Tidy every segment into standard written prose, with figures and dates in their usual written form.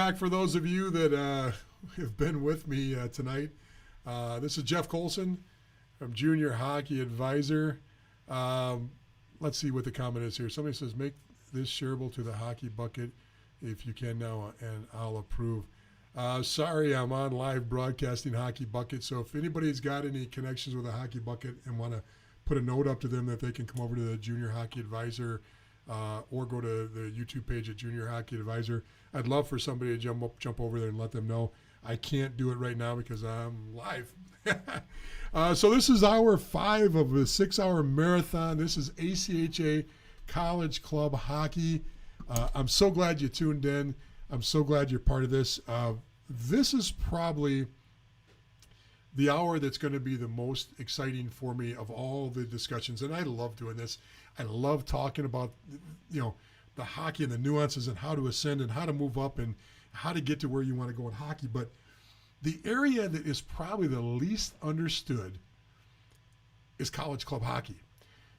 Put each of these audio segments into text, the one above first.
back for those of you that have been with me tonight. This is Jeff Colson from Junior Hockey Advisor. Let's see what the comment is here. Somebody says, make this shareable to the Hockey Bucket if you can now, and I'll approve. Sorry, I'm on live broadcasting Hockey Bucket, so if anybody's got any connections with a Hockey Bucket and want to put a note up to them that they can come over to the Junior Hockey Advisor or go to the YouTube page at Junior Hockey Advisor, I'd love for somebody to jump over there and let them know. I can't do it right now because I'm live. So this is hour 5 of a 6-hour marathon. This is ACHA College Club Hockey. I'm so glad you tuned in. I'm so glad you're part of this. This is probably the hour that's going to be the most exciting for me of all the discussions, and I love doing this. I love talking about, the hockey and the nuances and how to ascend and how to move up and how to get to where you want to go in hockey. But the area that is probably the least understood is college club hockey.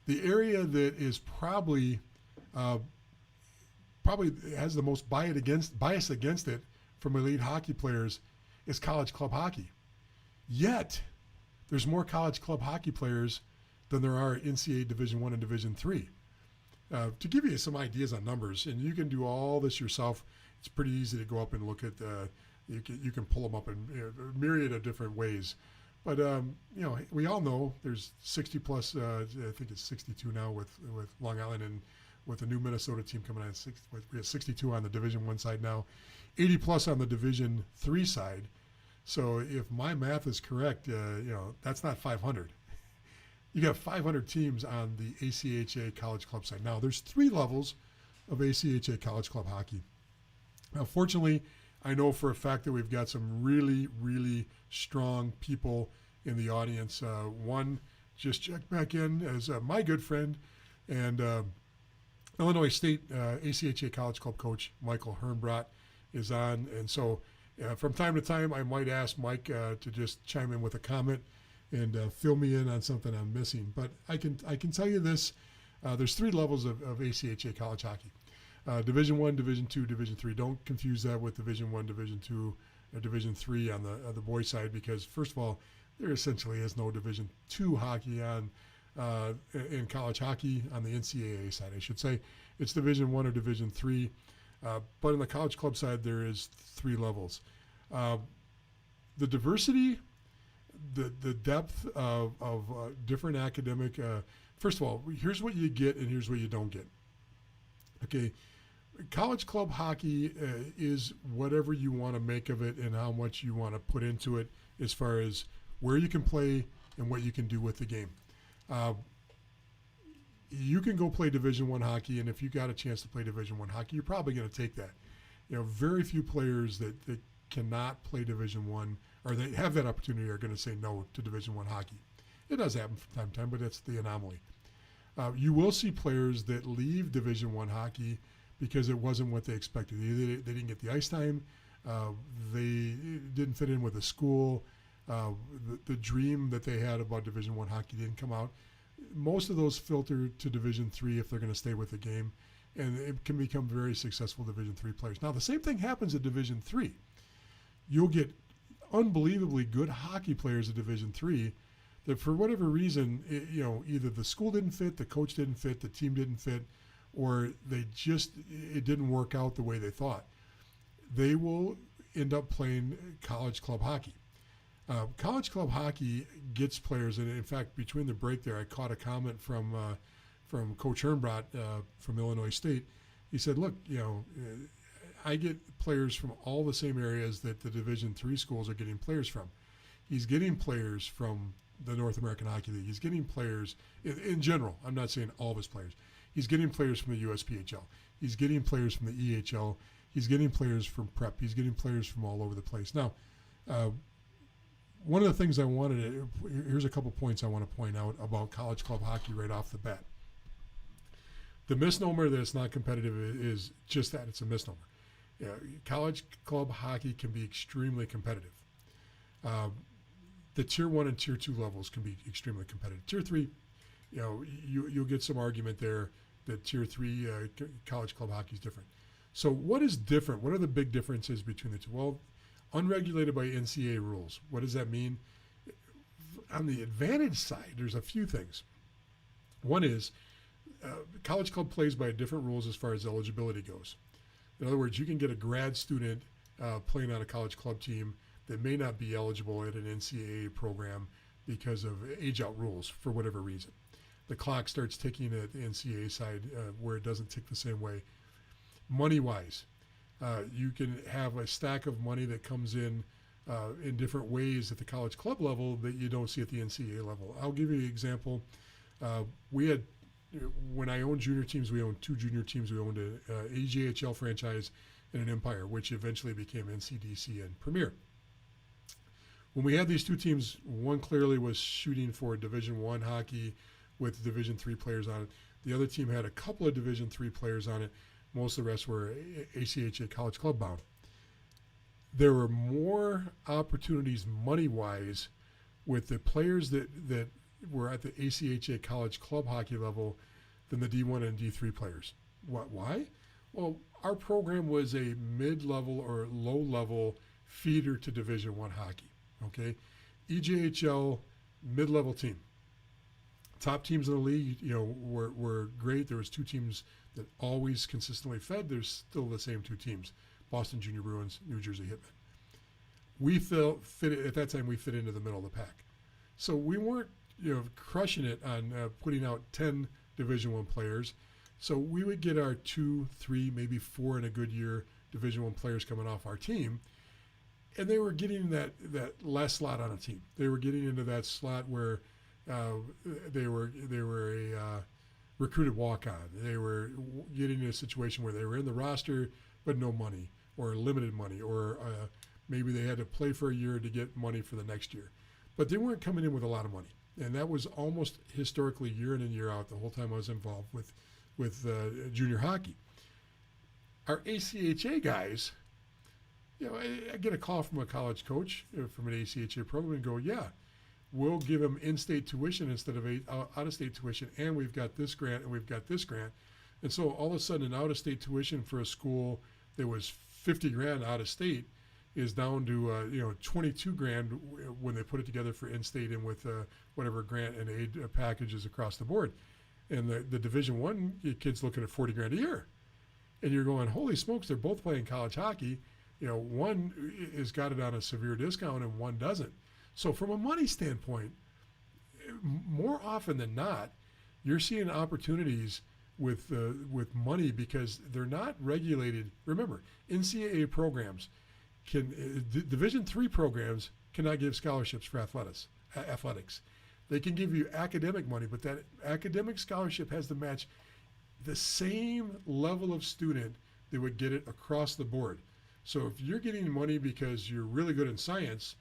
The area that is probably has the most bias against it from elite hockey players is college club hockey. Yet, there's more college club hockey players than there are NCAA Division I and Division III. To give you some ideas on numbers, and you can do all this yourself, it's pretty easy to go up and look at, you can pull them up in a myriad of different ways. But, we all know there's 60 plus, I think it's 62 now with Long Island and with the new Minnesota team coming on. We have 62 on the Division I side now, 80 plus on the Division III side. So if my math is correct, that's not 500. You got 500 teams on the ACHA College Club side. Now, there's 3 levels of ACHA College Club hockey. Now, fortunately, I know for a fact that we've got some really, really strong people in the audience. One just checked back in as my good friend and Illinois State ACHA College Club coach Michael Hernbrot is on. And so from time to time, I might ask Mike to just chime in with a comment and fill me in on something I'm missing. But I can tell you this: there's 3 levels of ACHA college hockey: Division I, Division II, Division III. Don't confuse that with Division I, Division II, or Division III on the boys' side, because first of all, there essentially is no Division II hockey on in college hockey on the NCAA side. I should say it's Division I or Division III. But on the college club side, there is 3 levels. The diversity, the depth of different academic, first of all, here's what you get and here's what you don't get. Okay, college club hockey is whatever you want to make of it and how much you want to put into it as far as where you can play and what you can do with the game. You can go play Division I hockey, and if you got a chance to play Division I hockey, you're probably going to take that. Very few players that cannot play Division I, or they have that opportunity, are going to say no to Division I hockey. It does happen from time to time, but it's the anomaly. You will see players that leave Division I hockey because it wasn't what they expected. Either they didn't get the ice time, they didn't fit in with the school, the dream that they had about Division I hockey didn't come out. Most of those filter to Division III if they're going to stay with the game, and it can become very successful Division III players. Now, the same thing happens at Division III. You'll get unbelievably good hockey players at Division III that for whatever reason, either the school didn't fit, the coach didn't fit, the team didn't fit, or it didn't work out the way they thought. They will end up playing college club hockey. College club hockey gets players, and in fact, between the break there, I caught a comment from Coach Hernbrot from Illinois State. He said, look, I get players from all the same areas that the Division III schools are getting players from. He's getting players from the North American Hockey League. He's getting players, in general, I'm not saying all of his players. He's getting players from the USPHL. He's getting players from the EHL. He's getting players from prep. He's getting players from all over the place. Now, one of the things here's a couple points I want to point out about college club hockey right off the bat. The misnomer that it's not competitive is just that, it's a misnomer. College club hockey can be extremely competitive. The Tier 1 and Tier 2 levels can be extremely competitive. Tier 3, you'll get some argument there that Tier 3 college club hockey is different. So what is different? What are the big differences between the two? Well, unregulated by NCAA rules. What does that mean? On the advantage side, there's a few things. One is college club plays by different rules as far as eligibility goes. In other words, you can get a grad student playing on a college club team that may not be eligible at an NCAA program because of age-out rules for whatever reason. The clock starts ticking at the NCAA side where it doesn't tick the same way. Money-wise, you can have a stack of money that comes in different ways at the college club level that you don't see at the NCAA level. I'll give you an example. We had, when I owned junior teams, we owned two junior teams. We owned an AJHL franchise and an Empire, which eventually became NCDC and Premier. When we had these two teams, one clearly was shooting for Division I hockey with Division III players on it. The other team had a couple of Division III players on it. Most of the rest were ACHA college club bound. There were more opportunities money-wise with the players that were at the ACHA college club hockey level than the D1 and D3 players. Why? Well, our program was a mid-level or low-level feeder to Division I hockey. Okay, EJHL mid-level team. Top teams in the league, were great. There was two teams that always consistently fed. There's still the same two teams: Boston Junior Bruins, New Jersey Hitmen. We fit at that time. We fit into the middle of the pack, so we weren't crushing it on putting out 10 Division I players. So we would get our 2, 3, maybe 4 in a good year Division I players coming off our team. And they were getting that last slot on a team. They were getting into that slot where they were a recruited walk-on. They were getting in a situation where they were in the roster but no money or limited money, or maybe they had to play for a year to get money for the next year. But they weren't coming in with a lot of money. And that was almost historically year in and year out the whole time I was involved with junior hockey. Our ACHA guys, I get a call from a college coach from an ACHA program and go, yeah, we'll give them in-state tuition instead of out-of-state tuition, and we've got this grant and we've got this grant. And so all of a sudden an out-of-state tuition for a school that was $50,000 out of state is down to 22 grand when they put it together for in-state and with whatever grant and aid packages across the board. And the Division I kids looking at 40 grand a year. And you're going, holy smokes, they're both playing college hockey. One has got it on a severe discount and one doesn't. So from a money standpoint, more often than not, you're seeing opportunities with money because they're not regulated. Remember, NCAA programs Division III programs cannot give scholarships for athletics. They can give you academic money, but that academic scholarship has to match the same level of student that would get it across the board. So if you're getting money because you're really good in science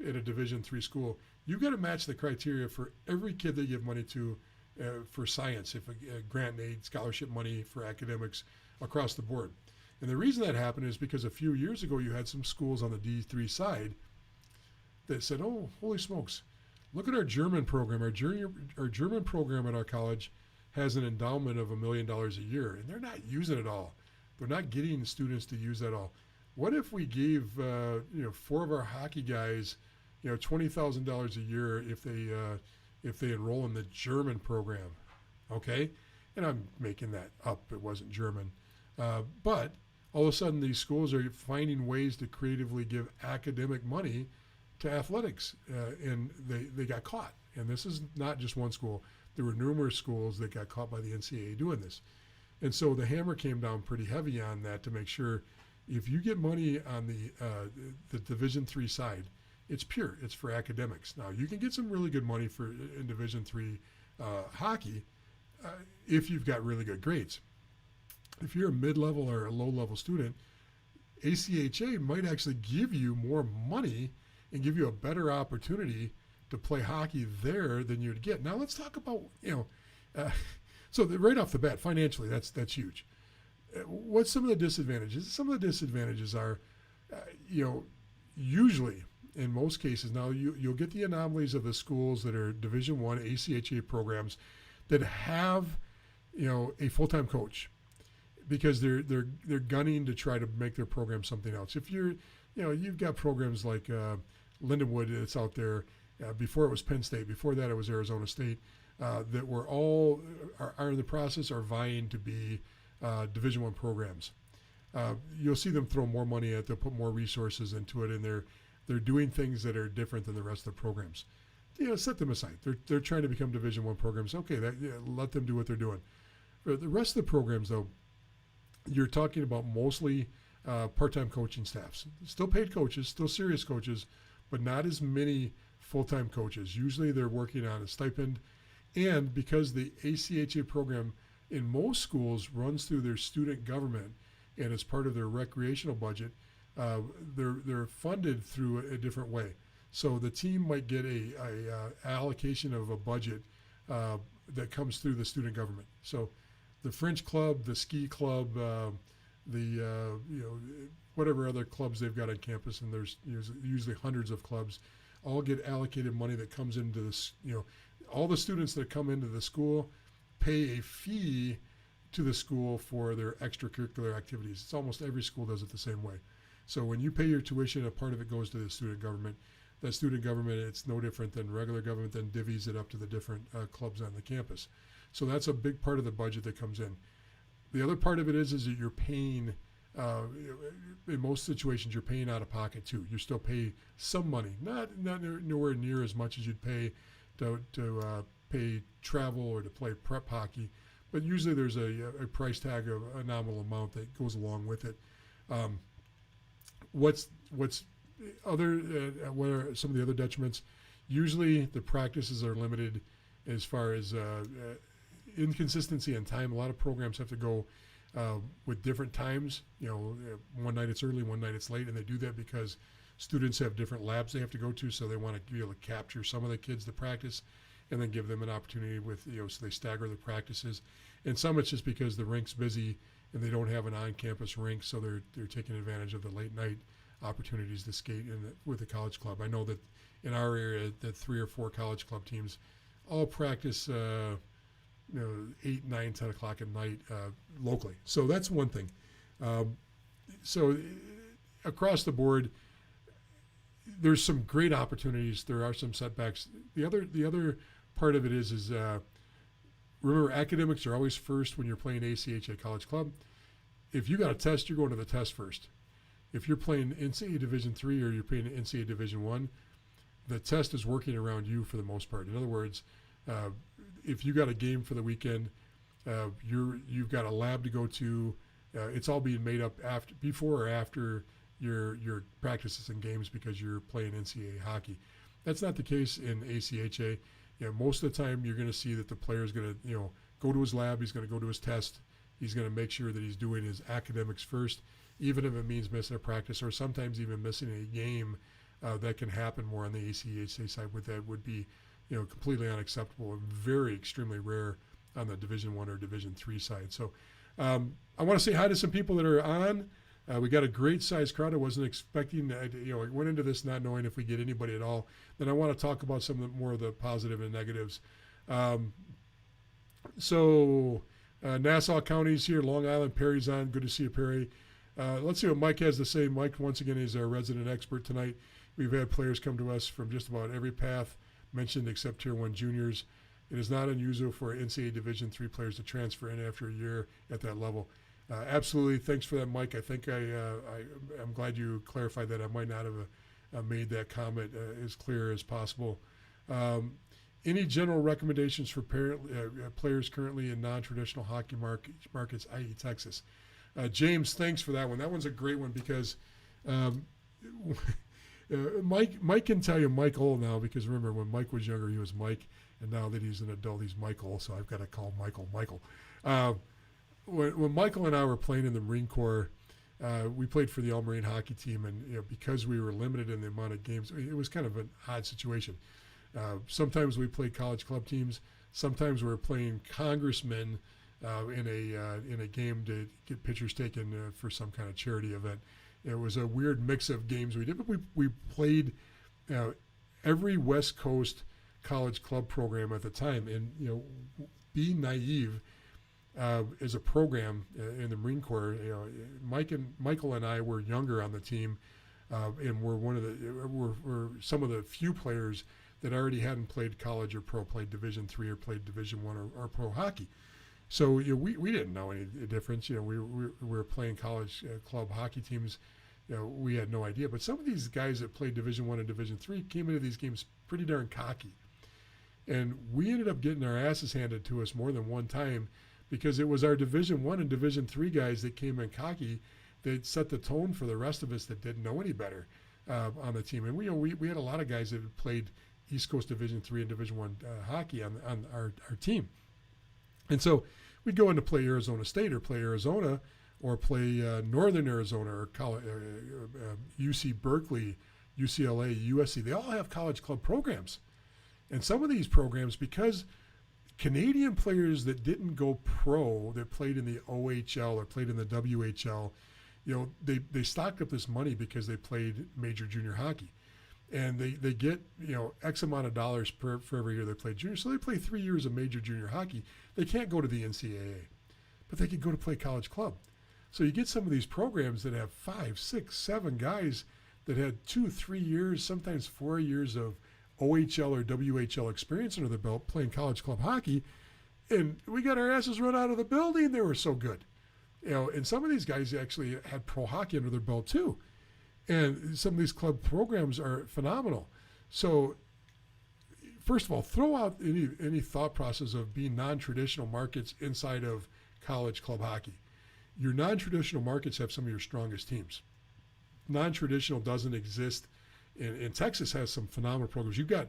at a Division III school, you've got to match the criteria for every kid they give money to for science, if a grant and aid scholarship money for academics across the board. And the reason that happened is because a few years ago you had some schools on the D3 side that said, oh, holy smokes, look at our German program. Our German program at our college has an endowment of $1 million a year, and they're not using it all. They're not getting students to use that all. What if we gave 4 of our hockey guys $20,000 a year if they enroll in the German program? Okay, and I'm making that up. It wasn't German, but all of a sudden these schools are finding ways to creatively give academic money to athletics, and they got caught. And this is not just one school. There were numerous schools that got caught by the NCAA doing this. And so the hammer came down pretty heavy on that to make sure if you get money on the Division III side, it's pure. It's for academics. Now, you can get some really good money in Division III hockey if you've got really good grades. If you're a mid-level or a low-level student, ACHA might actually give you more money and give you a better opportunity to play hockey there than you'd get. Now, let's talk about, so right off the bat, financially, that's huge. What's some of the disadvantages? Some of the disadvantages are, usually, in most cases, now you'll get the anomalies of the schools that are Division I ACHA programs that have, a full-time coach. because they're gunning to try to make their program something else. If you've got programs like Lindenwood that's out there. Before it was Penn State. Before that, it was Arizona State. That were all are in the process are vying to be Division I programs. You'll see them throw more money at it. They'll put more resources into it, and they're doing things that are different than the rest of the programs. Set them aside. They're trying to become Division I programs. Okay, let them do what they're doing. For the rest of the programs, though, you're talking about mostly part-time coaching staffs. Still paid coaches, still serious coaches, but not as many full-time coaches. Usually they're working on a stipend, and because the ACHA program in most schools runs through their student government and as part of their recreational budget, they're funded through a different way. So the team might get a allocation of a budget that comes through the student government. So the French club, the ski club, whatever other clubs they've got on campus, and there's usually hundreds of clubs, all get allocated money that comes into this. All the students that come into the school pay a fee to the school for their extracurricular activities. It's almost every school does it the same way. So when you pay your tuition, a part of it goes to the student government. That student government, it's no different than regular government, then divvies it up to the different clubs on the campus. So that's a big part of the budget that comes in. The other part of it is that you're paying, in most situations, you're paying out of pocket too. You still pay some money, not nowhere near as much as you'd pay to pay travel or to play prep hockey, but usually there's a price tag of a nominal amount that goes along with it. What's other? What are some of the other detriments? Usually the practices are limited as far as inconsistency in time. A lot of programs have to go with different times. One night it's early, one night it's late, and they do that because students have different labs they have to go to, so they want to be able to capture some of the kids to practice and then give them an opportunity with, so they stagger the practices. And some it's just because the rink's busy and they don't have an on-campus rink, so they're taking advantage of the late night opportunities to skate with the college club. I know that in our area, the 3 or 4 college club teams all practice 8, 9, 10 o'clock at night locally. So that's one thing. So across the board, there's some great opportunities. There are some setbacks. The other part of it is remember, academics are always first when you're playing ACHA college club. If you got a test, you're going to the test first. If you're playing NCAA Division III or you're playing NCAA Division I, the test is working around you for the most part. In other words, if you got a game for the weekend, you've got a lab to go to. It's all being made up before or after your practices and games because you're playing NCAA hockey. That's not the case in ACHA. Most of the time you're going to see that the player is going to go to his lab. He's going to go to his test. He's going to make sure that he's doing his academics first, even if it means missing a practice or sometimes even missing a game. That can happen more on the ACHA side. That would be completely unacceptable and very extremely rare on the Division I or Division III side. So I want to say hi to some people that are on. We got a great sized crowd. I wasn't expecting, I went into this not knowing if we get anybody at all. Then I want to talk about some of more of the positive and negatives. Nassau County's here, Long Island, Perry's on. Good to see you, Perry. Let's see what Mike has to say. Mike, once again, is our resident expert tonight. We've had players come to us from just about every path mentioned except Tier 1 juniors. It is not unusual for NCAA Division III players to transfer in after a year at that level. Absolutely. Thanks for that, Mike. I think I'm glad you clarified that. I might not have made that comment as clear as possible. Any general recommendations for players currently in non-traditional hockey markets, i.e. Texas? James, thanks for that one. That one's a great one because Mike can tell you Michael now, because remember when Mike was younger he was Mike, and now that he's an adult he's Michael, so I've got to call Michael. When Michael and I were playing in the Marine Corps, we played for the All Marine hockey team, and because we were limited in the amount of games, it was kind of an odd situation. Sometimes we played college club teams, sometimes we were playing congressmen in a game to get pictures taken for some kind of charity event. It was a weird mix of games we did, but we played every West Coast college club program at the time. And being naive, as a program in the Marine Corps. Michael and I were younger on the team, and we're some of the few players that already hadn't played college or pro, played Division III or played Division I or pro hockey. So we didn't know any difference. We were playing college club hockey teams. We had no idea. But some of these guys that played Division I and Division III came into these games pretty darn cocky. And we ended up getting our asses handed to us more than one time because it was our Division I and Division III guys that came in cocky that set the tone for the rest of us that didn't know any better on the team. And we had a lot of guys that had played East Coast Division III and Division I hockey on our team. And so we'd go in to play Arizona State or play Arizona or play Northern Arizona or UC Berkeley, UCLA, USC. They all have college club programs. And some of these programs, because Canadian players that didn't go pro, that played in the OHL or played in the WHL, they stocked up this money because they played major junior hockey. And they get, X amount of dollars for every year they play junior. So they play 3 years of major junior hockey. They can't go to the NCAA, but they can go to play college club. So you get some of these programs that have 5, 6, 7 guys that had 2, 3 years, sometimes 4 years of OHL or WHL experience under their belt playing college club hockey. And we got our asses run out of the building. They were so good. And some of these guys actually had pro hockey under their belt too. And some of these club programs are phenomenal. So first of all, throw out any thought process of being non-traditional markets inside of college club hockey. Your non-traditional markets have some of your strongest teams. Non-traditional doesn't exist. And Texas has some phenomenal programs. You've got,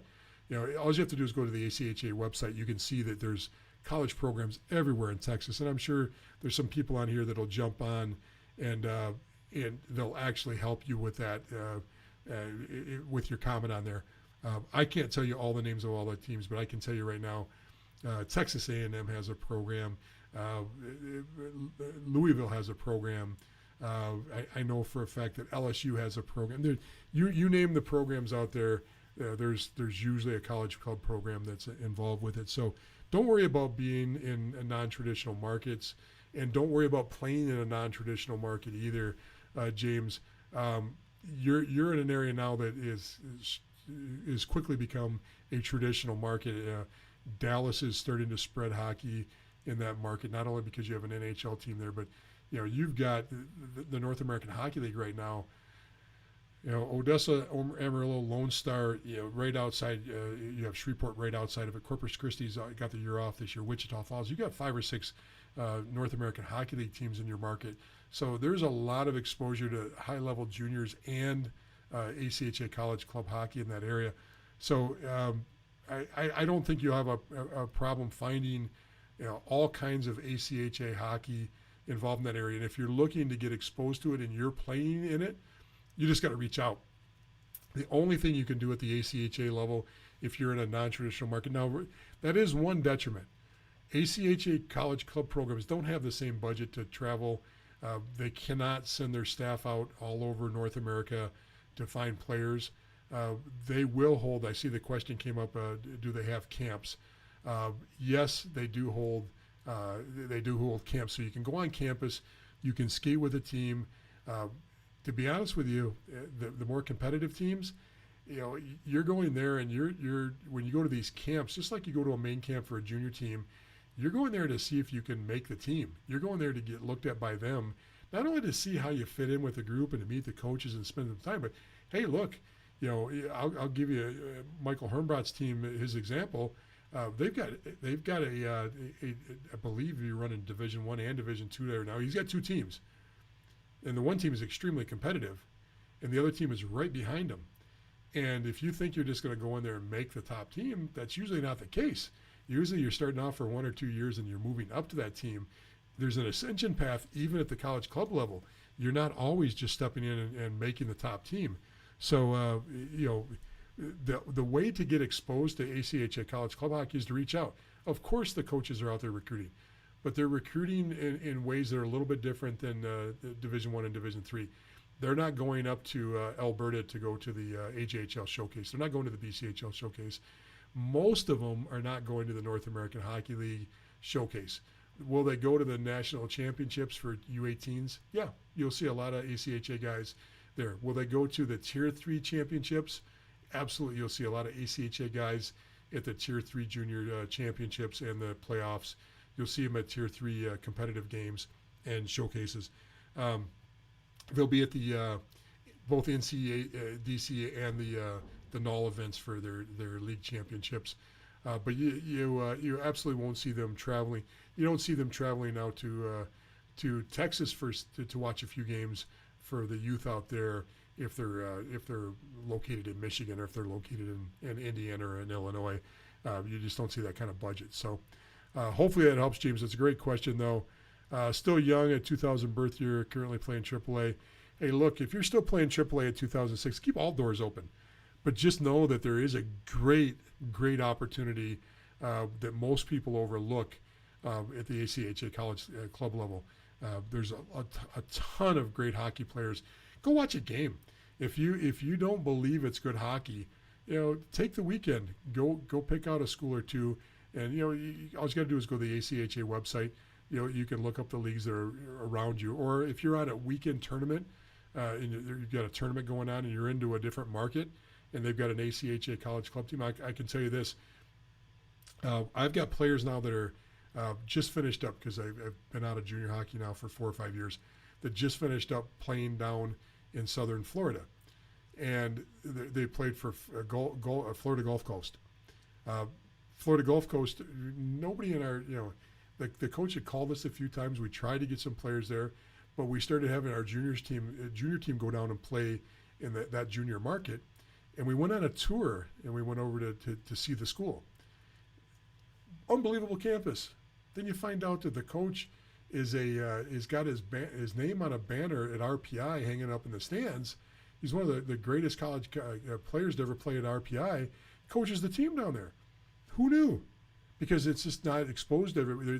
all you have to do is go to the ACHA website. You can see that there's college programs everywhere in Texas. And I'm sure there's some people on here that'll jump on and they'll actually help you with that, with your comment on there. I can't tell you all the names of all the teams, but I can tell you right now, Texas A&M has a program. Louisville has a program. I know for a fact that LSU has a program. You name the programs out there, there's usually a college club program that's involved with it. So don't worry about being in non-traditional markets, and don't worry about playing in a non-traditional market either, James. You're in an area now that is quickly become a traditional market. Dallas is starting to spread hockey in that market, not only because you have an NHL team there, but you've got the North American Hockey League right now. Odessa, Amarillo, Lone Star, right outside. You have Shreveport right outside of it. Corpus Christi's got the year off this year. Wichita Falls. You got 5 or 6 North American Hockey League teams in your market. So there's a lot of exposure to high-level juniors and ACHA college club hockey in that area. So I don't think you'll have a problem finding all kinds of ACHA hockey involved in that area. And if you're looking to get exposed to it and you're playing in it, you just got to reach out. The only thing you can do at the ACHA level, if you're in a non-traditional market, now that is one detriment. ACHA college club programs don't have the same budget to travel. They cannot send their staff out all over North America to find players. They will hold, I see the question came up, do they have camps? Yes, they do hold camps. So you can go on campus, you can skate with a team. To be honest with you, the more competitive teams, you're going there and you're when you go to these camps, just like you go to a main camp for a junior team, you're going there to see if you can make the team. You're going there to get looked at by them, not only to see how you fit in with the group and to meet the coaches and spend some time, but hey, look, I'll give you Michael Hermbrot's team, his example. They've got a I believe you're running Division I and Division II there now. He's got 2 teams, and the one team is extremely competitive, and the other team is right behind him. And if you think you're just going to go in there and make the top team, that's usually not the case. Usually you're starting off for 1 or 2 years and you're moving up to that team. There's an ascension path even at the college club level. You're not always just stepping in and making the top team. So, the way to get exposed to ACHA college club hockey is to reach out. Of course the coaches are out there recruiting, but they're recruiting in ways that are a little bit different than the Division I and Division III. They're not going up to Alberta to go to the AJHL showcase. They're not going to the BCHL showcase. Most of them are not going to the North American Hockey League showcase. Will they go to the national championships for U18s? Yeah, you'll see a lot of ACHA guys there. Will they go to the Tier 3 championships? Absolutely, you'll see a lot of ACHA guys at the Tier 3 junior championships and the playoffs. You'll see them at Tier 3 competitive games and showcases. They'll be at the both NCAA, DCA, and the NOL events for their league championships. But you absolutely won't see them traveling. You don't see them traveling out to Texas first to watch a few games for the youth out there if they're located in Michigan or if they're located in Indiana or in Illinois. You just don't see that kind of budget. So hopefully that helps, James. It's a great question, though. Still young at 2000 birth year, currently playing AAA. Hey, look, if you're still playing AAA at 2006, keep all doors open. But just know that there is a great opportunity that most people overlook at the ACHA college club level. There's a ton of great hockey players. Go watch a game. If you don't believe it's good hockey, take the weekend. Go pick out a school or two, and all you got to do is go to the ACHA website. You can look up the leagues that are around you, or if you're on a weekend tournament and you've got a tournament going on and you're into a different market and they've got an ACHA college club team, I can tell you this. I've got players now that are just finished up, because I've been out of junior hockey now for 4 or 5 years, that just finished up playing down in southern Florida. And they played for Florida Gulf Coast. Florida Gulf Coast, nobody in our, the coach had called us a few times. We tried to get some players there, but we started having our junior team go down and play in that junior market. And we went on a tour, and we went over to see the school. Unbelievable campus. Then you find out that the coach is got his name on a banner at RPI hanging up in the stands. He's one of the greatest college players to ever play at RPI. Coaches the team down there. Who knew? Because it's just not exposed to everybody.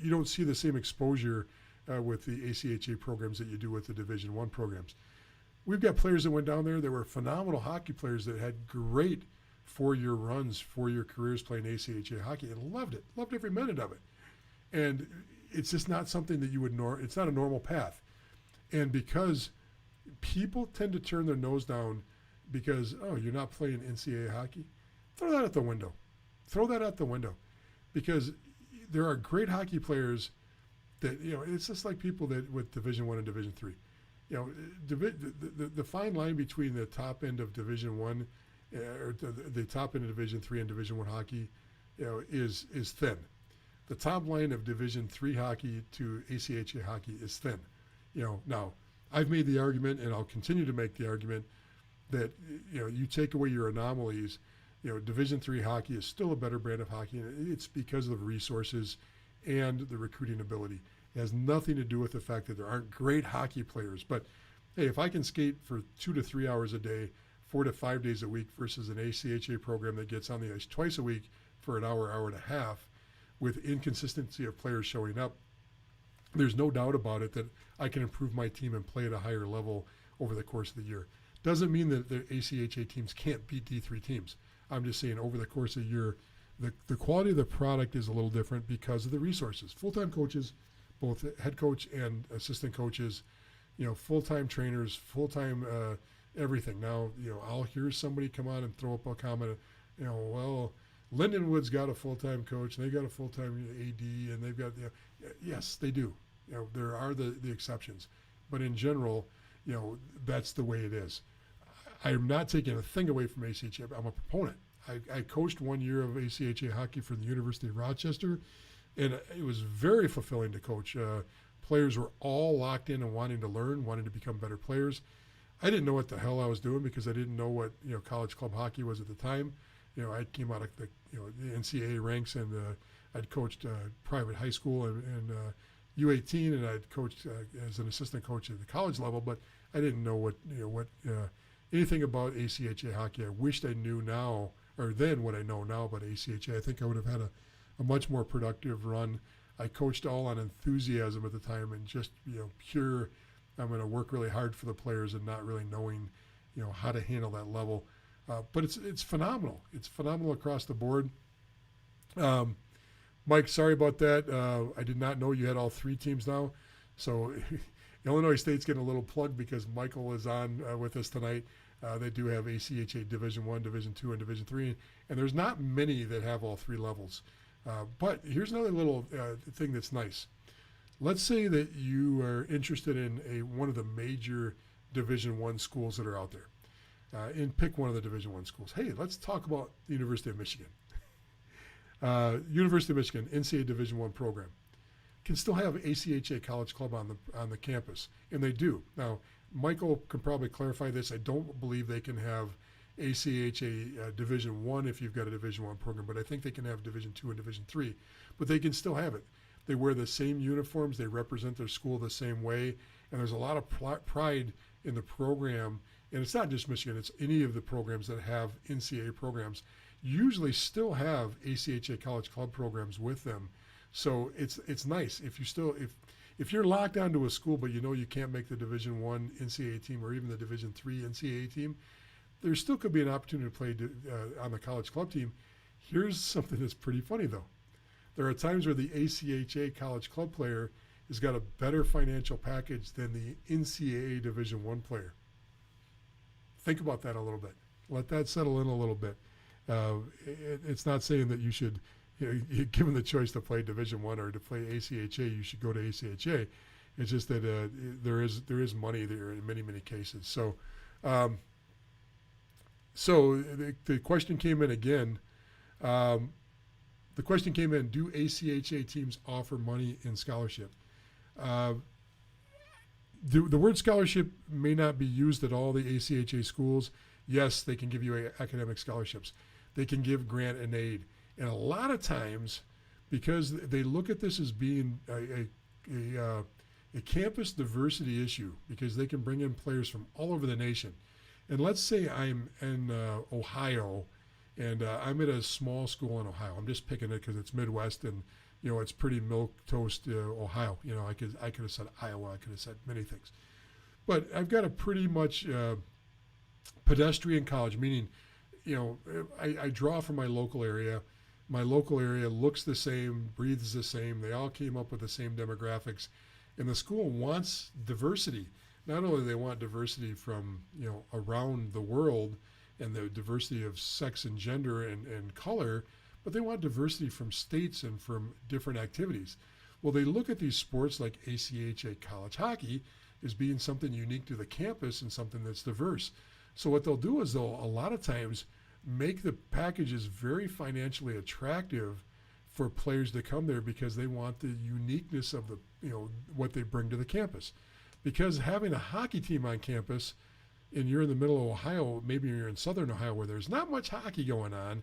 You don't see the same exposure with the ACHA programs that you do with the Division I programs. We've got players that went down there that were phenomenal hockey players that had great 4-year runs, 4-year careers playing ACHA hockey, and loved it, loved every minute of it. And it's just not something that you would it's not a normal path. And because people tend to turn their nose down because, you're not playing NCAA hockey, throw that out the window. Throw that out the window. Because there are great hockey players that, it's just like people that with Division I and Division III. The fine line between the top end of Division I, or the top end of Division III and Division I hockey, is thin. The top line of Division III hockey to ACHA hockey is thin. Now I've made the argument, and I'll continue to make the argument, that you take away your anomalies. Division III hockey is still a better brand of hockey, and it's because of the resources and the recruiting ability. It has nothing to do with the fact that there aren't great hockey players. But hey, if I can skate for 2 to 3 hours a day, 4 to 5 days a week, versus an ACHA program that gets on the ice twice a week for an hour and a half, with inconsistency of players showing up, there's no doubt about it that I can improve my team and play at a higher level over the course of the year. Doesn't mean that the ACHA teams can't beat D3 teams. I'm just saying over the course of the year, the quality of the product is a little different because of the resources. Full-time coaches, both head coach and assistant coaches, full-time trainers, full-time everything. Now, I'll hear somebody come on and throw up a comment, well, Lindenwood's got a full-time coach, and they got a full-time AD, and they've got, yes, they do. There are the exceptions. But in general, that's the way it is. I'm not taking a thing away from ACHA. I'm a proponent. I coached 1 year of ACHA hockey for the University of Rochester, and it was very fulfilling to coach. Players were all locked in and wanting to learn, wanting to become better players. I didn't know what the hell I was doing because I didn't know what college club hockey was at the time. I came out of the NCAA ranks, and I'd coached private high school and U18, and I'd coached as an assistant coach at the college level, but I didn't know what anything about ACHA hockey. I wished I knew now, or then what I know now about ACHA. I think I would have had a much more productive run. I coached all on enthusiasm at the time and just pure, I'm going to work really hard for the players and not really knowing how to handle that level. But it's phenomenal. It's phenomenal across the board. Mike, sorry about that. I did not know you had all three teams now. So Illinois State's getting a little plug because Michael is on with us tonight. They do have ACHA Division One, Division Two, and Division Three, and there's not many that have all three levels. But here's another little thing that's nice. Let's say that you are interested in one of the major Division One schools that are out there, and pick one of the Division One schools. Hey, let's talk about the University of Michigan. University of Michigan NCAA Division One program can still have ACHA College Club on the campus, and they do. Now, Michael can probably clarify this. I don't believe they can have ACHA Division One if you've got a Division One program, but I think they can have Division Two and Division Three. But they can still have it. They wear the same uniforms. They represent their school the same way, and there's a lot of pride in the program. And it's not just Michigan. It's any of the programs that have NCAA programs usually still have ACHA College Club programs with them. So it's nice if you're locked onto a school, but you know you can't make the Division One NCAA team or even the Division Three NCAA team. There still could be an opportunity to play on the college club team. Here's something that's pretty funny though. There are times where the ACHA College Club player has got a better financial package than the NCAA Division One player. Think about that a little bit. Let that settle in a little bit. It's not saying that you should, given the choice to play Division One or to play ACHA, you should go to ACHA. It's just that there is money there in many cases. So, the question came in again. The question came in: do ACHA teams offer money in scholarship? The word scholarship may not be used at all the ACHA schools. Yes, they can give you academic scholarships. They can give grant and aid. And a lot of times, because they look at this as being a campus diversity issue, because they can bring in players from all over the nation. And let's say I'm in Ohio, and I'm at a small school in Ohio. I'm just picking it because it's Midwest, and it's pretty milquetoast Ohio. I could have said Iowa. I could have said many things, but I've got a pretty much pedestrian college, meaning, I draw from my local area. My local area looks the same, breathes the same. They all came up with the same demographics, and the school wants diversity. Not only do they want diversity from around the world, and the diversity of sex and gender and color, but they want diversity from states and from different activities. Well, they look at these sports like ACHA college hockey as being something unique to the campus and something that's diverse. So what they'll do is they'll a lot of times make the packages very financially attractive for players to come there because they want the uniqueness of the what they bring to the campus. Because having a hockey team on campus, and you're in the middle of Ohio, maybe you're in southern Ohio where there's not much hockey going on,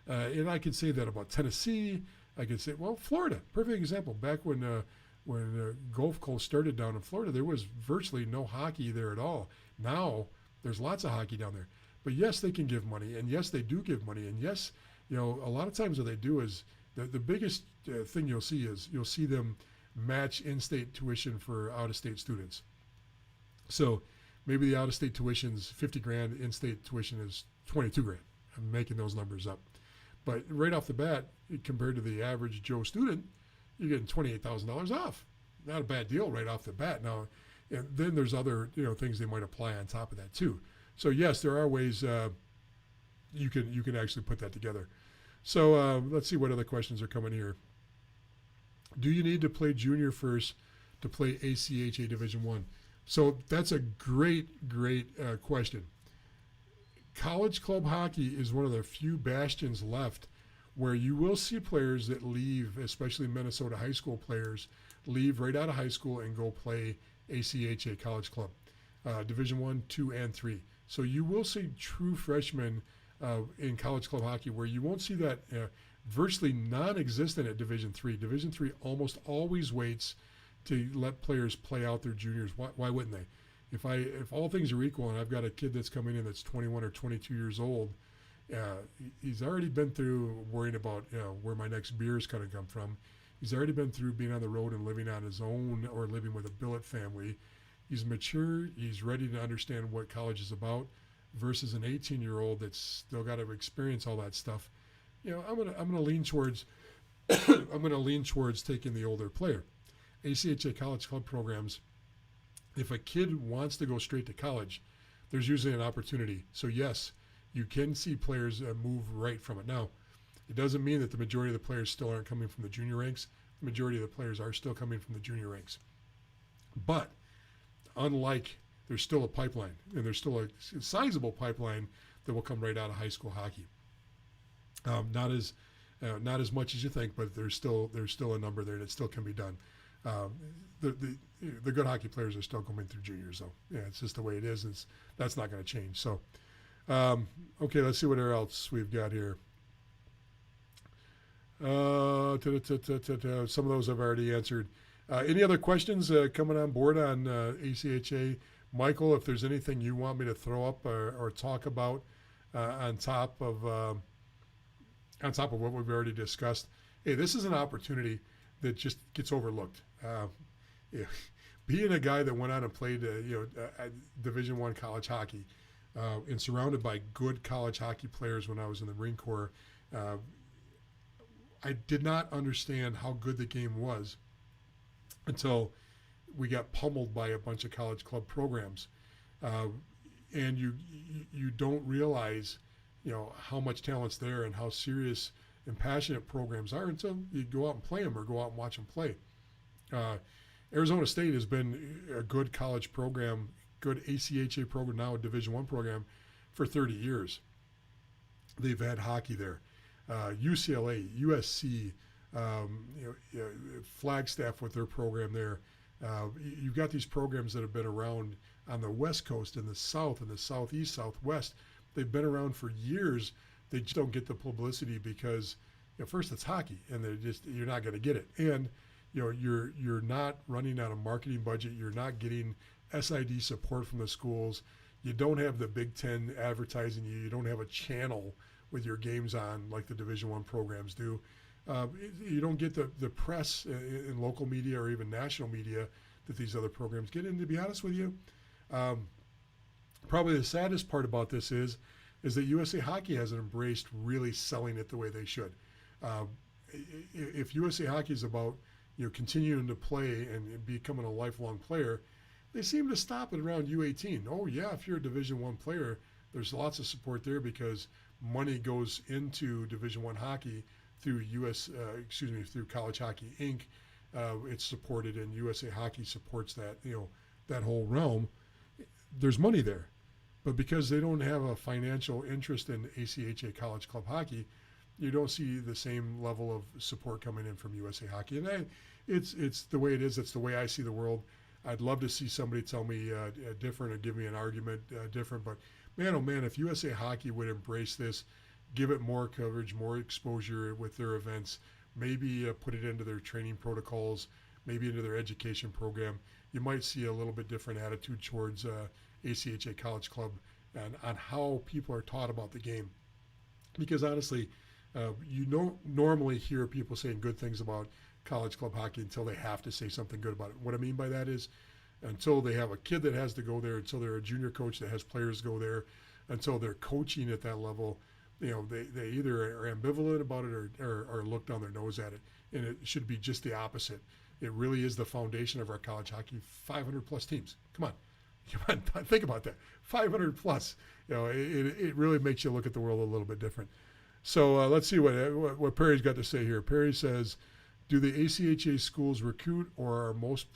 and I could say that about Tennessee. I could say, well, Florida, perfect example. Back when Gulf Coast started down in Florida, there was virtually no hockey there at all. Now there's lots of hockey down there. But yes, they can give money, and yes, they do give money, and yes, a lot of times what they do is the biggest thing you'll see them match in-state tuition for out-of-state students. So maybe the out-of-state tuition's $50,000, in-state tuition is $22,000. I'm making those numbers up. But right off the bat, compared to the average Joe student, you're getting $28,000 off. Not a bad deal right off the bat. Now, and then there's other things they might apply on top of that too. So yes, there are ways you can actually put that together. So let's see what other questions are coming here. Do you need to play junior first to play ACHA Division One? So that's a great question. College club hockey is one of the few bastions left where you will see players that leave, especially Minnesota high school players, leave right out of high school and go play ACHA College Club, Division 1, 2, and 3. So you will see true freshmen in college club hockey where you won't see that virtually non-existent at Division 3. Division 3 almost always waits to let players play out their juniors. Why wouldn't they? If all things are equal and I've got a kid that's coming in that's 21 or 22 years old, he's already been through worrying about where my next beer is going to come from. He's already been through being on the road and living on his own or living with a billet family. He's mature. He's ready to understand what college is about versus an 18-year-old that's still got to experience all that stuff. I'm gonna lean towards I'm going to lean towards taking the older player. ACHA college club programs, if a kid wants to go straight to college, there's usually an opportunity. So yes, you can see players move right from it. Now, it doesn't mean that the majority of the players still aren't coming from the junior ranks. The majority of the players are still coming from the junior ranks. But unlike, there's still a pipeline, and there's still a sizable pipeline that will come right out of high school hockey. Not as much as you think, but there's still a number there that still can be done. The good hockey players are still coming through juniors, though. Yeah, it's just the way it is. That's not going to change. So, okay, let's see what else we've got here. Some of those I've already answered. Any other questions coming on board on ACHA? Michael, if there's anything you want me to throw up or talk about on top of what we've already discussed, hey, this is an opportunity that just gets overlooked. Being a guy that went on and played, Division I college hockey, and surrounded by good college hockey players when I was in the Marine Corps, I did not understand how good the game was until we got pummeled by a bunch of college club programs, and you don't realize, how much talent's there and how serious and passionate programs are until you go out and play them or go out and watch them play. Arizona State has been a good college program, good ACHA program, now a Division I program, for 30 years. They've had hockey there. UCLA, USC, Flagstaff with their program there. You've got these programs that have been around on the West Coast, in the South, in the Southeast, Southwest. They've been around for years. They just don't get the publicity because, first it's hockey, and you're not going to get it. And you're not running on a marketing budget. You're not getting SID support from the schools. You don't have the Big Ten advertising you. You don't have a channel with your games on like the Division I programs do. You don't get the press in local media or even national media that these other programs get. And to be honest with you, probably the saddest part about this is that USA Hockey hasn't embraced really selling it the way they should. If USA Hockey is about continuing to play and becoming a lifelong player, they seem to stop it around U18. Oh yeah, if you're a Division I player, there's lots of support there because money goes into Division I hockey through through College Hockey Inc. It's supported, and USA Hockey supports that that whole realm. There's money there, but because they don't have a financial interest in ACHA college club hockey, you don't see the same level of support coming in from USA Hockey. And it's the way it is. It's the way I see the world. I'd love to see somebody tell me different or give me an argument different. But man, oh man, if USA Hockey would embrace this, give it more coverage, more exposure with their events, maybe put it into their training protocols, maybe into their education program, you might see a little bit different attitude towards ACHA College Club and on how people are taught about the game. Because honestly, you don't normally hear people saying good things about college club hockey until they have to say something good about it. What I mean by that is until they have a kid that has to go there, until they're a junior coach that has players go there, until they're coaching at that level, they either are ambivalent about it or look down their nose at it. And it should be just the opposite. It really is the foundation of our college hockey. 500 plus teams. Come on, think about that. 500 plus. It really makes you look at the world a little bit different. So let's see what Perry's got to say here. Perry says, do the ACHA schools recruit, or are most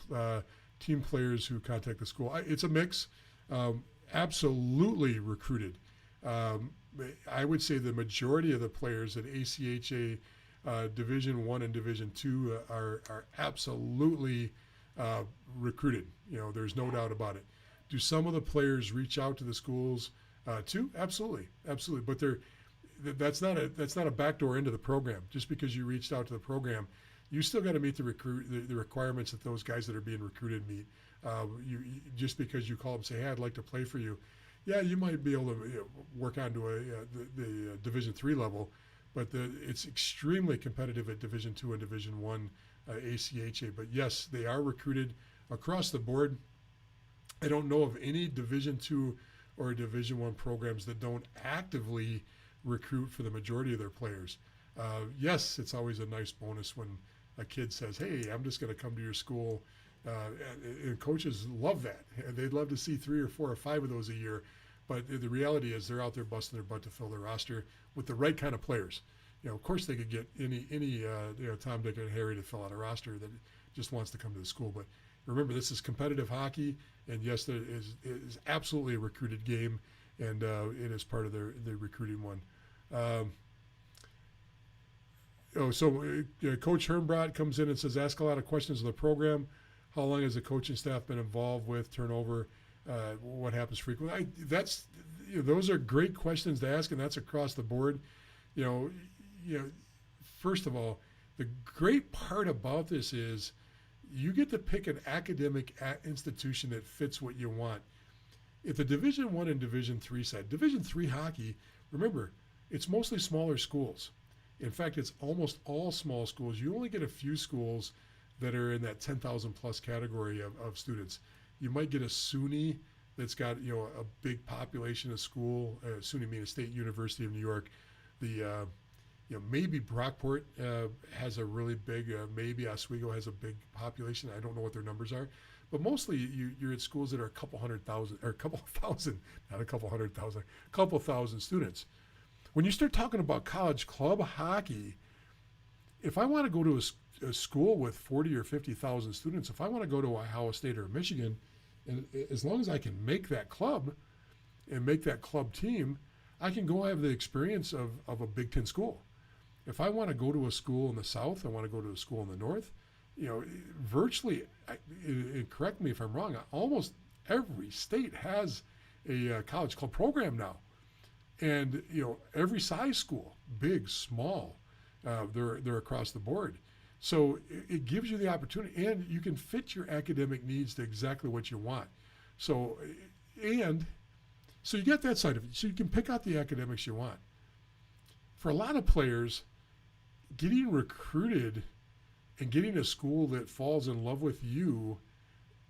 team players who contact the school? It's a mix. Absolutely recruited. I would say the majority of the players at ACHA Division I and Division II are absolutely recruited. There's no doubt about it. Do some of the players reach out to the schools too? Absolutely. But that's not a backdoor into the program. Just because you reached out to the program, you still got to meet the requirements that those guys that are being recruited meet. Just because you call them and say, hey, I'd like to play for you. Yeah, you might be able to work onto the Division III level, but it's extremely competitive at Division II and Division I ACHA. But yes, they are recruited across the board. I don't know of any Division II or Division I programs that don't actively recruit for the majority of their players. Yes, it's always a nice bonus when a kid says, "Hey, I'm just going to come to your school." And coaches love that. They'd love to see 3 or 4 or 5 of those a year. But the reality is they're out there busting their butt to fill their roster with the right kind of players. Of course they could get any Tom, Dick, and Harry to fill out a roster that just wants to come to the school. But remember, this is competitive hockey, and yes, there is absolutely a recruited game, and it is part of the recruiting one. Coach Hermbrodt comes in and says, ask a lot of questions of the program. How long has the coaching staff been involved with turnover? What happens frequently? Those are great questions to ask, and that's across the board. First of all, the great part about this is you get to pick an academic institution that fits what you want. If the Division I and Division III side, Division III hockey, remember, it's mostly smaller schools. In fact, it's almost all small schools. You only get a few schools that are in that 10,000 plus category of students. You might get a SUNY that's got a big population of school. SUNY meaning State University of New York. The maybe Brockport has a really big. Maybe Oswego has a big population. I don't know what their numbers are, but mostly you're at schools that are a couple thousand, not a couple hundred thousand, a couple thousand students. When you start talking about college club hockey, if I want to go to a school with 40 or 50,000 students, if I want to go to Ohio State or Michigan, and as long as I can make that club and make that club team, I can go have the experience of a Big Ten school. If I want to go to a school in the South, I want to go to a school in the North, virtually, correct me if I'm wrong, almost every state has a college club program now. And, every size school, big, small, they're across the board. So it gives you the opportunity, and you can fit your academic needs to exactly what you want. So you get that side of it. So you can pick out the academics you want. For a lot of players, getting recruited and getting a school that falls in love with you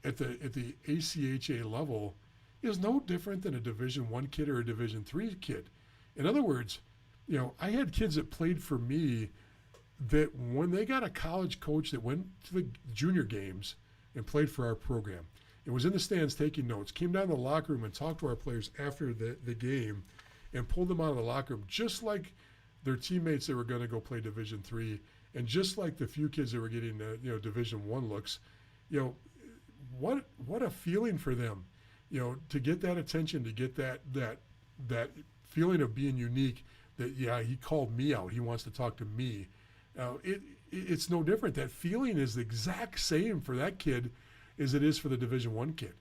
at the ACHA level is no different than a Division I kid or a Division III kid. In other words, I had kids that played for me that when they got a college coach that went to the junior games and played for our program, it was in the stands taking notes, came down to the locker room and talked to our players after the game and pulled them out of the locker room just like their teammates that were going to go play Division III, and just like the few kids that were getting Division I looks. What a feeling for them. To get that attention, to get that feeling of being unique, that, he called me out, he wants to talk to me. It's no different. That feeling is the exact same for that kid as it is for the Division I kid.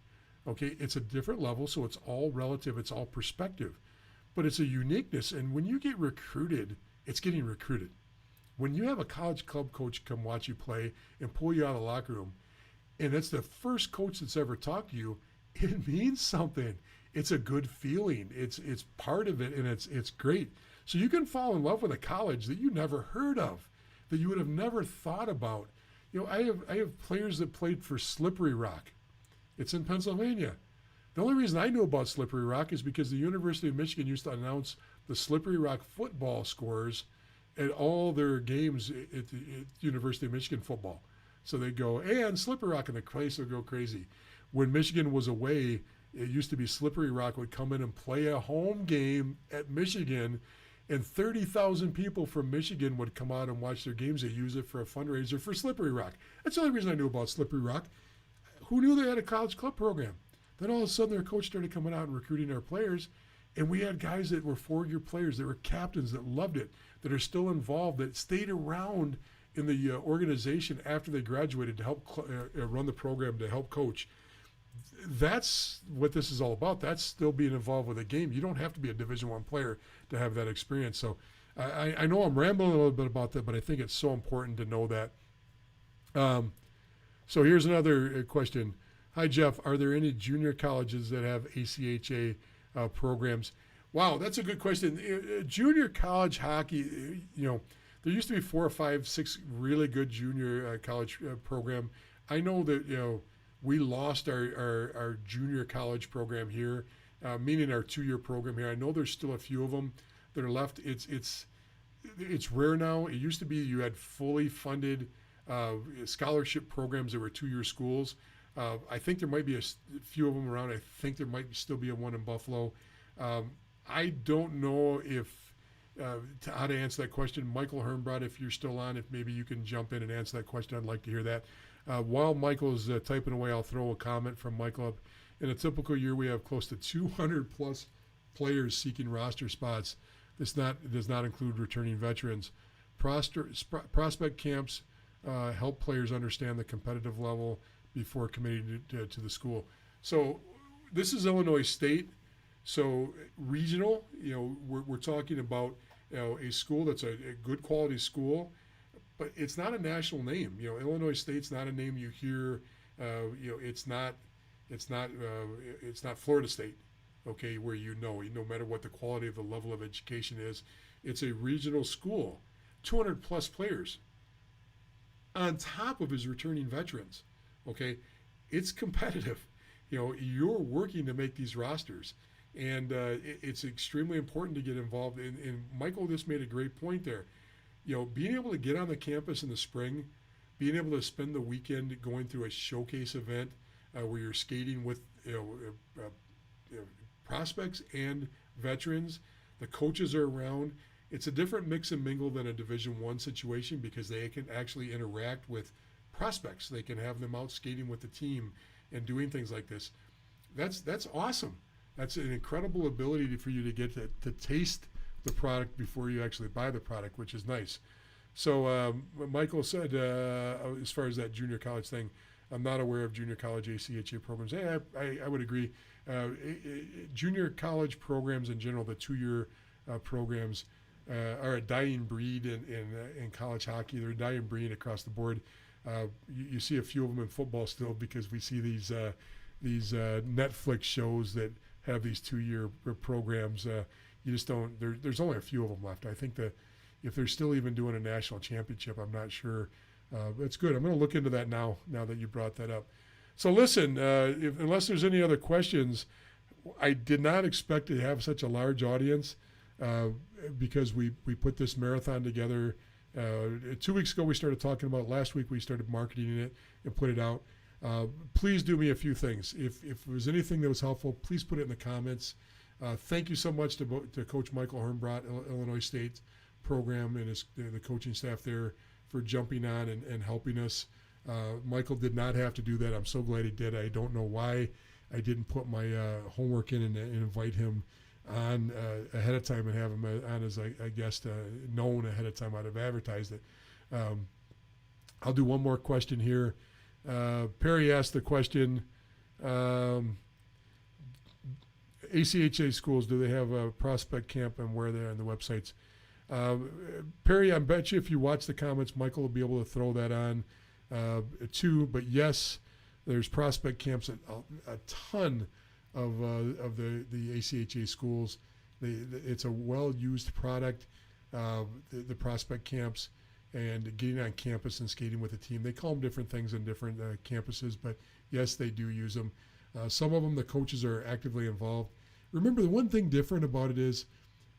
Okay, it's a different level, so it's all relative, it's all perspective. But it's a uniqueness, and when you get recruited, it's getting recruited. When you have a college club coach come watch you play and pull you out of the locker room, and it's the first coach that's ever talked to you, it means something. It's a good feeling. It's part of it, and it's great. So you can fall in love with a college that you never heard of, that you would have never thought about. I have players that played for Slippery Rock. It's in Pennsylvania. The only reason I knew about Slippery Rock is because the University of Michigan used to announce the Slippery Rock football scores at all their games at University of Michigan football. So they'd go, and Slippery Rock, and the place would go crazy. When Michigan was away, it used to be Slippery Rock would come in and play a home game at Michigan, and 30,000 people from Michigan would come out and watch their games. They use it for a fundraiser for Slippery Rock. That's the only reason I knew about Slippery Rock. Who knew they had a college club program? Then all of a sudden their coach started coming out and recruiting our players, and we had guys that were 4-year players, that were captains, that loved it, that are still involved, that stayed around in the organization after they graduated to help run the program, to help coach. That's what this is all about. That's still being involved with a game. You don't have to be a Division I player to have that experience. So I know I'm rambling a little bit about that, but I think it's so important to know that. So here's another question. Hi, Jeff. Are there any junior colleges that have ACHA programs? Wow, that's a good question. Junior college hockey, there used to be 4 or 5, 6 really good junior college program. I know that, we lost our junior college program here, meaning our 2-year program here. I know there's still a few of them that are left. It's it's rare now. It used to be you had fully funded scholarship programs that were 2-year schools. I think there might be a few of them around. I think there might still be one in Buffalo. I don't know if how to answer that question. Michael Hermbrot, if you're still on, if maybe you can jump in and answer that question, I'd like to hear that. While Michael's typing away, I'll throw a comment from Michael up. In a typical year, we have close to 200 plus players seeking roster spots. This does not include returning veterans. Prospect camps help players understand the competitive level before committing to the school. So this is Illinois State. So regional, we're talking about a school that's a good quality school, but it's not a national name. Illinois State's not a name you hear. It's not Florida State. Okay, where no matter what the quality of the level of education is, it's a regional school, 200 plus players on top of his returning veterans. Okay, it's competitive. You're working to make these rosters, and it's extremely important to get involved. And Michael just made a great point there. Being able to get on the campus in the spring, being able to spend the weekend going through a showcase event where you're skating with prospects and veterans, the coaches are around. It's a different mix and mingle than a Division I situation because they can actually interact with prospects. They can have them out skating with the team and doing things like this. That's awesome. That's an incredible ability for you to get to taste the product before you actually buy the product, which is nice. So Michael said, as far as that junior college thing, I'm not aware of junior college ACHA programs. I would agree. Junior college programs in general, the 2-year programs, are a dying breed in college hockey. They're a dying breed across the board. You see a few of them in football still because we see these Netflix shows that have these 2-year programs. You just don't. There's only a few of them left. I think that if they're still even doing a national championship, I'm not sure. That's good. I'm going to look into that now that you brought that up. So listen, unless there's any other questions, I did not expect to have such a large audience because we put this marathon together. 2 weeks ago we started talking about it. Last week we started marketing it and put it out. Please do me a few things. If there was anything that was helpful, please put it in the comments. Thank you so much to Coach Michael Hermbrot, Illinois State program, and the coaching staff there for jumping on and helping us. Michael did not have to do that. I'm so glad he did. I don't know why I didn't put my homework in and invite him on ahead of time and have him on as a guest, known ahead of time. I'd have advertised it. I'll do one more question here. Perry asked the question, ACHA schools, do they have a prospect camp and where they're on the websites? Perry, I bet you if you watch the comments, Michael will be able to throw that on too. But yes, there's prospect camps at a ton of the ACHA schools. It's a well-used product, the prospect camps, and getting on campus and skating with a team. They call them different things in different campuses, but yes, they do use them. Some of them, the coaches are actively involved. Remember, the one thing different about it is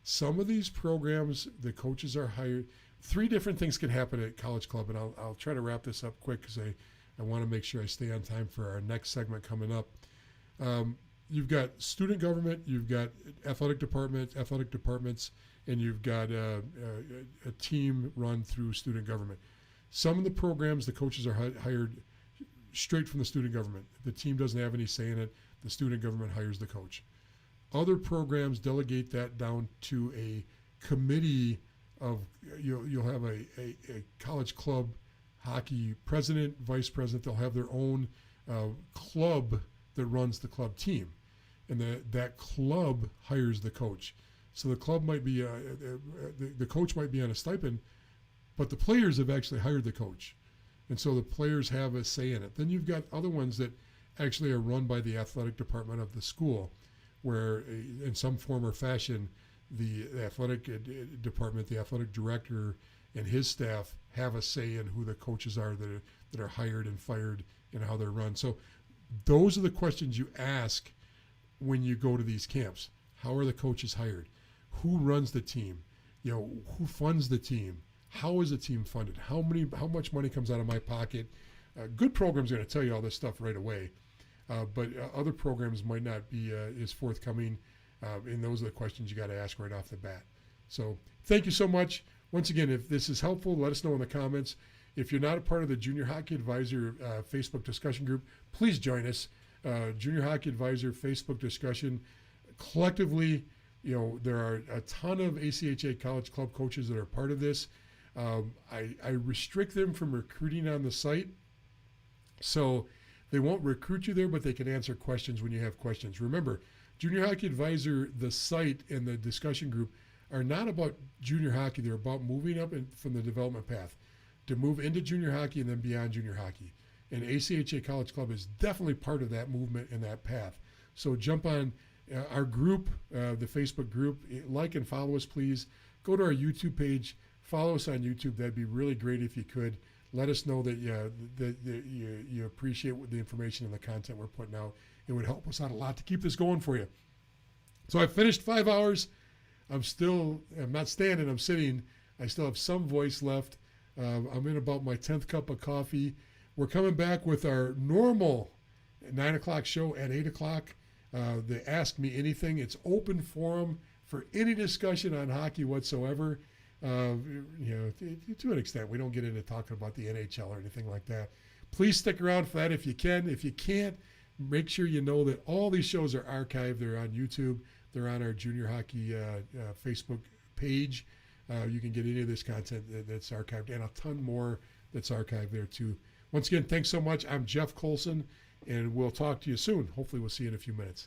some of these programs, the coaches are hired. 3 different things can happen at College Club, and I'll try to wrap this up quick because I want to make sure I stay on time for our next segment coming up. You've got student government, you've got athletic departments, and you've got a team run through student government. Some of the programs, the coaches are hired straight from the student government. The team doesn't have any say in it. The student government hires the coach. Other programs delegate that down to a committee of, you'll have a college club hockey president, vice president. They'll have their own club that runs the club team. And that club hires the coach. So the club might be, the coach might be on a stipend, but the players have actually hired the coach. And so the players have a say in it. Then you've got other ones that actually are run by the athletic department of the school, where in some form or fashion, the athletic department, the athletic director and his staff have a say in who the coaches are that are hired and fired and how they're run. So those are the questions you ask when you go to these camps. How are the coaches hired? Who runs the team? Who funds the team? How is the team funded? How much money comes out of my pocket? Good programs are going to tell you all this stuff right away, but other programs might not be as forthcoming, and those are the questions you got to ask right off the bat. So thank you so much. Once again, if this is helpful, let us know in the comments. If you're not a part of the Junior Hockey Advisor Facebook discussion group, please join us. Junior Hockey Advisor Facebook discussion. Collectively, there are a ton of ACHA college club coaches that are part of this. I restrict them from recruiting on the site, so they won't recruit you there, but they can answer questions when you have questions. Remember, Junior Hockey Advisor, the site and the discussion group are not about junior hockey. They're about moving up from the development path to move into junior hockey and then beyond junior hockey. And ACHA College Club is definitely part of that movement and that path. So jump on our group, the Facebook group, like and follow us, please. Go to our YouTube page, follow us on YouTube. That'd be really great if you could. Let us know that you appreciate the information and the content we're putting out. It would help us out a lot to keep this going for you. So I finished 5 hours. I'm not standing, I'm sitting. I still have some voice left. I'm in about my 10th cup of coffee. We're coming back with our normal 9 o'clock show at 8 o'clock. The Ask Me Anything. It's open forum for any discussion on hockey whatsoever. To an extent, we don't get into talking about the NHL or anything like that. Please stick around for that if you can. If you can't, make sure you know that all these shows are archived. They're on YouTube. They're on our Junior Hockey Facebook page. You can get any of this content that's archived and a ton more that's archived there too. Once again, thanks so much. I'm Jeff Colson, and we'll talk to you soon. Hopefully we'll see you in a few minutes.